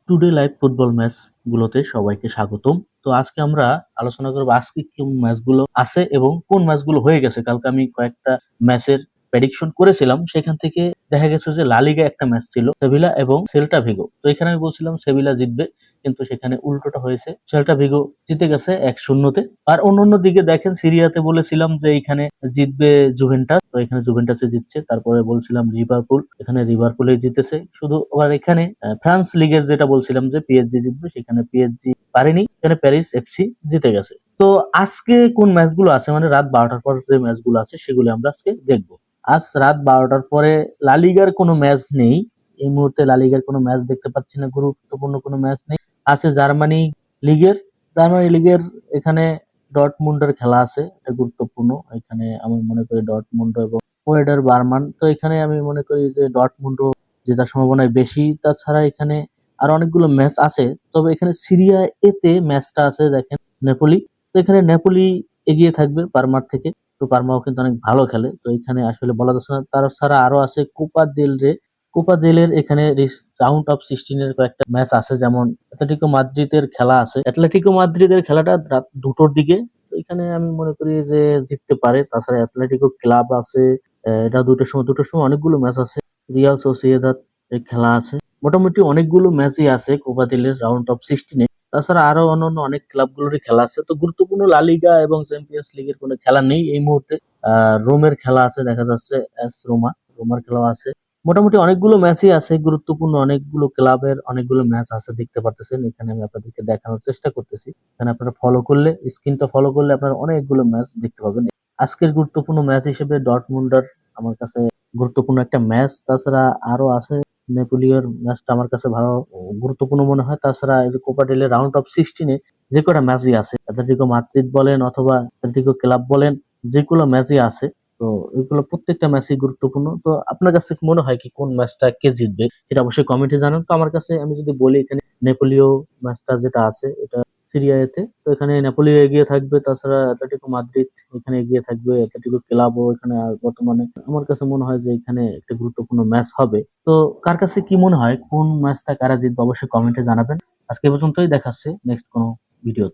Today live football match গুলোতে সবাইকে স্বাগতম। তো আজকে আমরা আলোচনা করবো আজকে কোন ম্যাচগুলো আছে এবং কোন ম্যাচগুলো হয়ে গেছে। কালকে আমি কয়েকটা ম্যাচের প্রেডিকশন করেছিলাম, সেখান থেকে দেখা গেছে যে লা লিগা একটা ম্যাচ ছিল, সেভিলা এবং সেল্টা ভিগো। তো এখানে আমি বলছিলাম সেভিলা জিতবে, কিন্তু সেখানে উল্টোটা হয়েছে, সেল্টা ভিগো জিতে গেছে 1-0-তে। আর অন্য দিকে দেখেন সিরিয়াতে বলেছিলাম যে এখানে জিতবে জুভেন্টাস, তো এখানে জুভেন্টাসে জিতছে। তারপরে বলছিলাম লিভারপুল, এখানে লিভারপুলে জিতেছে। শুধু আবার এখানে ফ্রান্স লিগের যেটা বলছিলাম যে পিএসজি জিতবে, সেখানে পিএসজি পারেনি, এখানে প্যারিস এফসি জিতে গেছে। তো আজকে কোন ম্যাচগুলো আছে, মানে রাত 12টার পর যে ম্যাচগুলো আছে সেগুলো আমরা আজকে দেখবো। আজ রাত 12টার পরে লা লিগার কোনো ম্যাচ নেই। এই মুহূর্তে লা লিগার কোনো ম্যাচ দেখতে পাচ্ছি না, গুরুত্বপূর্ণ কোনো ম্যাচ নেই। আছে জার্মানি লিগের, এখানে ডর্টমুন্ডের খেলা আছে, এটা গুরুত্বপূর্ণ। এখানে আমি মনে করি ডর্টমুন্ড এবং ওয়েডার বার্মান, তো এখানে আমি মনে করি যে ডর্টমুন্ড জেতার সম্ভাবনাই বেশি। তাছাড়া এখানে আর অনেকগুলো ম্যাচ আছে, তবে এখানে সিরিয়া এতে ম্যাচটা আছে দেখেন নেপোলি, তো এখানে নেপোলি এগিয়ে থাকবে পারমার থেকে। তো পারমাও কিন্তু অনেক ভালো খেলে, তো এখানে আসলে বলা যাচ্ছে না। তার ছাড়া আরো আছে কোপা দেল রে, কোপা দেলের এখানে রাউন্ড অফ 16 এর কয়েকটা ম্যাচ আছে, যেমন অ্যাটলেটিকো মাদ্রিদের খেলা আছে। অ্যাটলেটিকো মাদ্রিদের খেলাটা রাত 2টোর দিকে, তো এখানে আমি মনে করি যে জিততে পারে। তাছাড়া অ্যাটলেটিকো ক্লাব আছে, এটা 2টোর সময় অনেকগুলো ম্যাচ আছে। রিয়াল সোসিয়েদাদ এর খেলা আছে। মোটামুটি অনেকগুলো ম্যাচই আছে কোপা দেলের রাউন্ড অফ 16-এ। তাছাড়া আরো অন্যান্য অনেক ক্লাবগুলোরই খেলা আছে। তো গুরুত্বপূর্ণ লা লিগা এবং চ্যাম্পিয়ন্স লিগের কোনো খেলা নেই এই মুহূর্তে। রোমের খেলা আছে, দেখা যাচ্ছে এস রোমা, রোমার খেলা আছে। মোটামুটি অনেকগুলো ম্যাচই আছে, গুরুত্বপূর্ণ অনেকগুলো ক্লাবের অনেকগুলো ম্যাচ আছে, দেখতে পারতেছেন। এখানে আমি আপনাদেরকে দেখানোর চেষ্টা করতেছি। এখানে আপনারা ফলো করলে, স্ক্রিনটা ফলো করলে আপনারা অনেকগুলো ম্যাচ দেখতে পাবেন। আজকের গুরুত্বপূর্ণ ম্যাচ হিসেবে ডর্টমুন্ডার আমার কাছে গুরুত্বপূর্ণ একটা ম্যাচ। তাছাড়া আরো আছে নেপোলিয়র ম্যাচটা আমার কাছে ভালো গুরুত্বপূর্ণ মনে হয়। তাছাড়া এই যে কোপা ডেলের রাউন্ড অফ 16-এ যে কটা ম্যাচই আছে, অ্যাটলেটিকো মাদ্রিদ বলেন অথবা অ্যাটলেটিকো ক্লাব বলেন, যেগুলো ম্যাচই আছে, তো এগুলো প্রত্যেকটা ম্যাচই গুরুত্বপূর্ণ। তো আপনার কাছে কি মনে হয় কি কোন ম্যাচটা কে জিতবে, সেটা অবশ্যই কমেন্টে জানান। তো আমার কাছে, আমি যদি বলি, এখানে নেপোলিও ম্যাচটা যেটা আছে এটা সিরিয়া এতে, তো এখানে নেপোলিও এগিয়ে থাকবে। তাছাড়া অ্যাটলেটিকো মাদ্রিদ এখানে এগিয়ে থাকবে, অ্যাটলেটিকো ক্লাবও এখানে বর্তমানে আমার কাছে মনে হয় যে এখানে একটা গুরুত্বপূর্ণ ম্যাচ হবে। তো কার কাছে কি মনে হয় কোন ম্যাচটা কারা জিতবে, অবশ্যই কমেন্টে জানাবেন। আজকে এ পর্যন্তই, দেখাচ্ছে নেক্সট কোনো ভিডিওতে।